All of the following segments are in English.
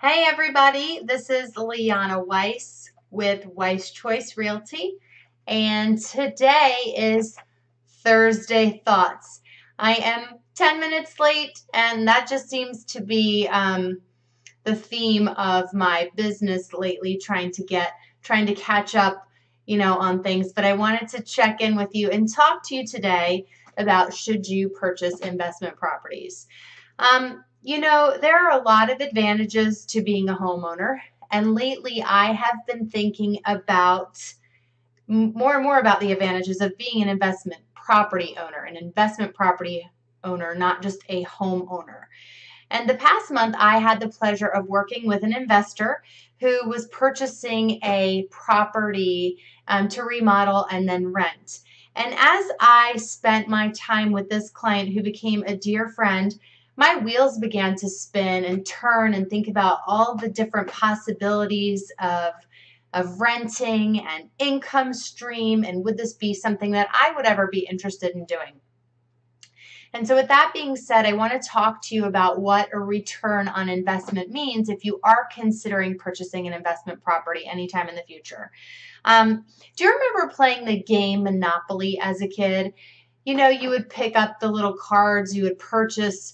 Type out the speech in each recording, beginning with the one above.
Hey everybody, this is Liana Weiss with Weiss Choice Realty, and today is Thursday Thoughts. I am 10 minutes late, and that just seems to be the theme of my business lately, trying to catch up, on things. But I wanted to check in with you and talk to you today about should you purchase investment properties. There are a lot of advantages to being a homeowner, and lately I have been thinking about more and more about the advantages of being an investment property owner, not just a homeowner. And the past month, I had the pleasure of working with an investor who was purchasing a property to remodel and then rent. And as I spent my time with this client who became a dear friend, my wheels began to spin and turn and think about all the different possibilities of renting and income stream, and would this be something that I would ever be interested in doing? And so with that being said, I want to talk to you about what a return on investment means if you are considering purchasing an investment property anytime in the future. Do you remember playing the game Monopoly as a kid? You would pick up the little cards, you would purchase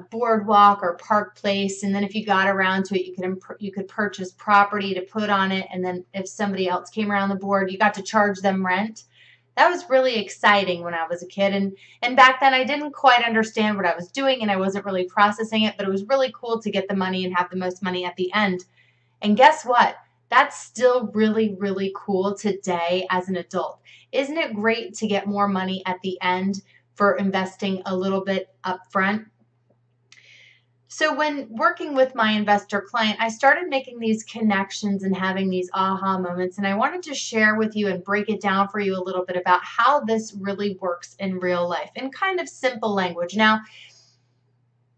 Boardwalk or Park Place, and then if you got around to it, you could purchase property to put on it, and then if somebody else came around the board, you got to charge them rent. That was really exciting when I was a kid, and back then I didn't quite understand what I was doing, and I wasn't really processing it, but it was really cool to get the money and have the most money at the end. And guess what? That's still really, really cool today as an adult. Isn't it great to get more money at the end for investing a little bit up front? So when working with my investor client, I started making these connections and having these aha moments, and I wanted to share with you and break it down for you a little bit about how this really works in real life in kind of simple language. Now,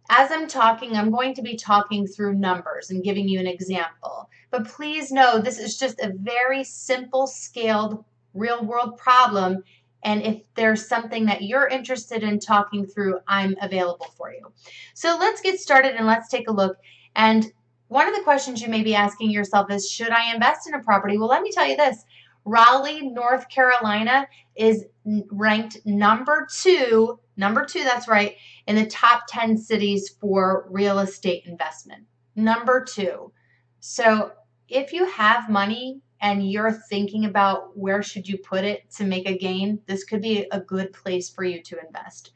as I'm talking, I'm going to be talking through numbers and giving you an example. But please know this is just a very simple scaled real world problem. And if there's something that you're interested in talking through, I'm available for you. So let's get started and let's take a look. And one of the questions you may be asking yourself is, should I invest in a property? Well, let me tell you this. Raleigh, North Carolina is ranked number two, that's right, in the top 10 cities for real estate investment. Number two. So if you have money and you're thinking about where should you put it to make a gain, this could be a good place for you to invest.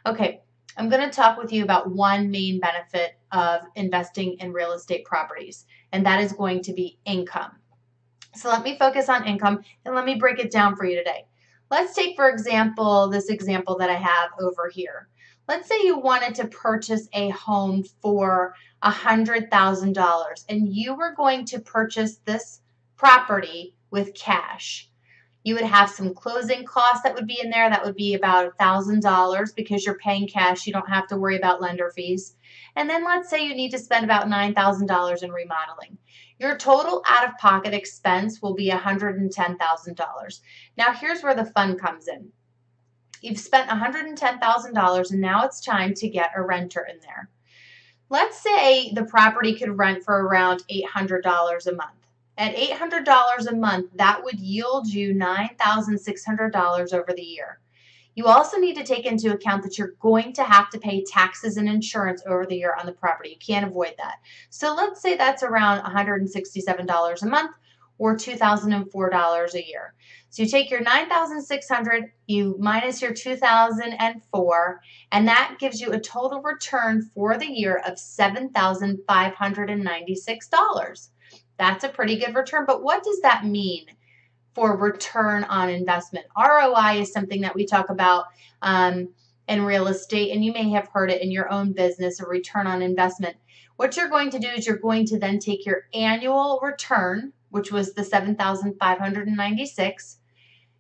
Okay, I'm going to talk with you about one main benefit of investing in real estate properties, and that is going to be income. So let me focus on income and let me break it down for you today. Let's take, for example, this example that I have over here. Let's say you wanted to purchase a home for $100,000 and you were going to purchase this property with cash. You would have some closing costs that would be in there. That would be about $1,000 because you're paying cash. You don't have to worry about lender fees. And then let's say you need to spend about $9,000 in remodeling. Your total out-of-pocket expense will be $110,000. Now here's where the fun comes in. You've spent $110,000 and now it's time to get a renter in there. Let's say the property could rent for around $800 a month. At $800 a month, that would yield you $9,600 over the year. You also need to take into account that you're going to have to pay taxes and insurance over the year on the property. You can't avoid that. So let's say that's around $167 a month or $2,004 a year. So you take your $9,600, you minus your $2,004, and that gives you a total return for the year of $7,596. That's a pretty good return, but what does that mean for return on investment? ROI is something that we talk about in real estate, and you may have heard it in your own business, a return on investment. What you're going to do is you're going to then take your annual return, which was the $7,596.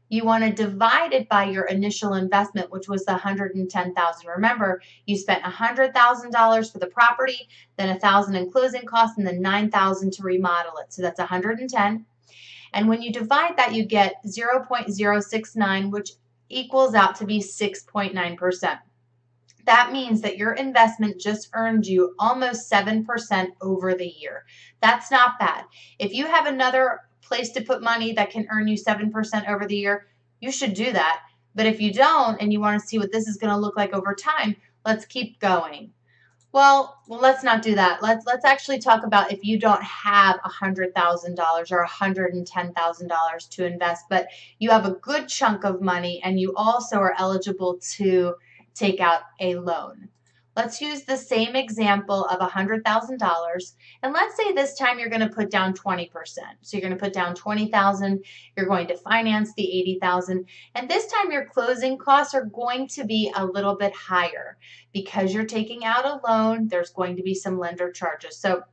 You want to divide it by your initial investment, which was the $110,000. Remember, you spent $100,000 for the property, then $1,000 in closing costs, and then $9,000 to remodel it. So that's $110,000. And when you divide that, you get 0.069, which equals out to be 6.9%. That means that your investment just earned you almost 7% over the year. That's not bad. If you have another place to put money that can earn you 7% over the year, you should do that. But if you don't and you want to see what this is going to look like over time, let's keep going. Well, let's not do that. Let's actually talk about if you don't have $100,000 or $110,000 to invest, but you have a good chunk of money and you also are eligible to take out a loan. Let's use the same example of $100,000, and let's say this time you're going to put down 20%. So you're going to put down 20,000, you're going to finance the 80,000, and this time your closing costs are going to be a little bit higher because you're taking out a loan. There's going to be some lender charges. So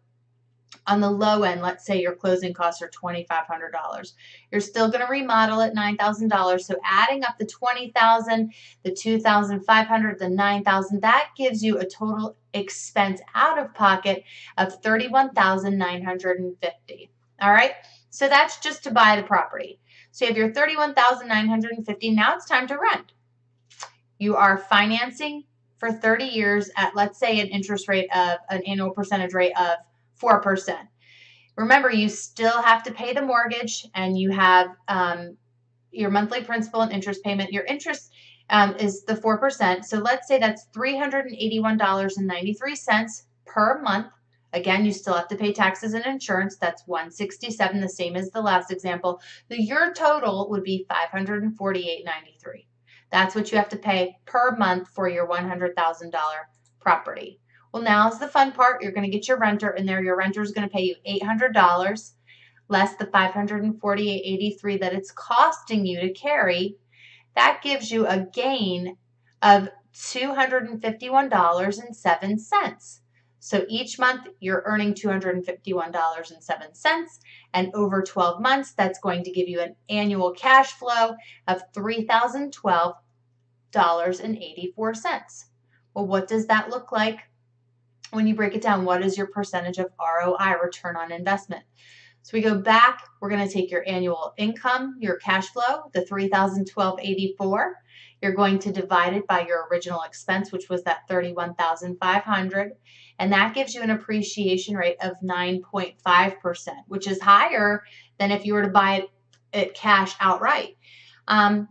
on the low end, let's say your closing costs are $2,500. You're still going to remodel at $9,000. So adding up the $20,000, the $2,500, the $9,000, that gives you a total expense out of pocket of $31,950. All right. So that's just to buy the property. So you have your $31,950. Now it's time to rent. You are financing for 30 years at, let's say, an annual percentage rate of 4%. Remember, you still have to pay the mortgage, and you have your monthly principal and interest payment. Your interest is the 4%. So let's say that's $381.93 per month. Again, you still have to pay taxes and insurance. That's $167, the same as the last example. Your total would be $548.93. That's what you have to pay per month for your $100,000 property. Well, now's the fun part. You're going to get your renter in there. Your renter is going to pay you $800 less the $548.83 that it's costing you to carry. That gives you a gain of $251.07. So each month you're earning $251.07, and over 12 months that's going to give you an annual cash flow of $3,012.84. Well, what does that look like when you break it down? What is your percentage of ROI, return on investment? So we go back, we're going to take your annual income, your cash flow, the $3,012.84. You're going to divide it by your original expense, which was that $31,500, and that gives you an appreciation rate of 9.5%, which is higher than if you were to buy it cash outright. So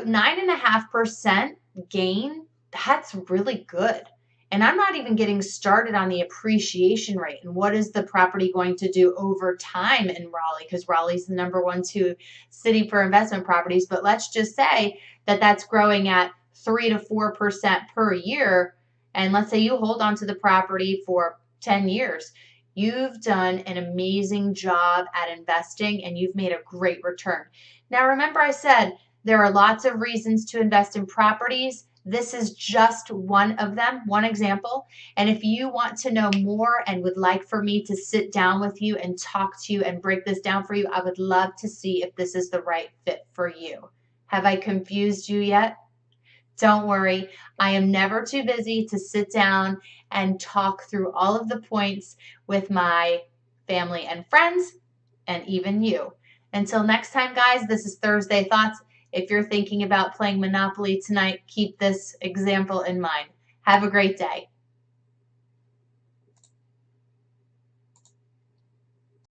9.5% gain, that's really good. And I'm not even getting started on the appreciation rate and what is the property going to do over time in Raleigh, because Raleigh's the #1, city for investment properties. But let's just say that that's growing at 3 to 4% per year. And let's say you hold on to the property for 10 years. You've done an amazing job at investing and you've made a great return. Now, remember I said there are lots of reasons to invest in properties. This is just one of them, one example. And if you want to know more and would like for me to sit down with you and talk to you and break this down for you, I would love to see if this is the right fit for you. Have I confused you yet? Don't worry, I am never too busy to sit down and talk through all of the points with my family and friends and even you. Until next time, guys, this is Thursday Thoughts. If you're thinking about playing Monopoly tonight, keep this example in mind. Have a great day.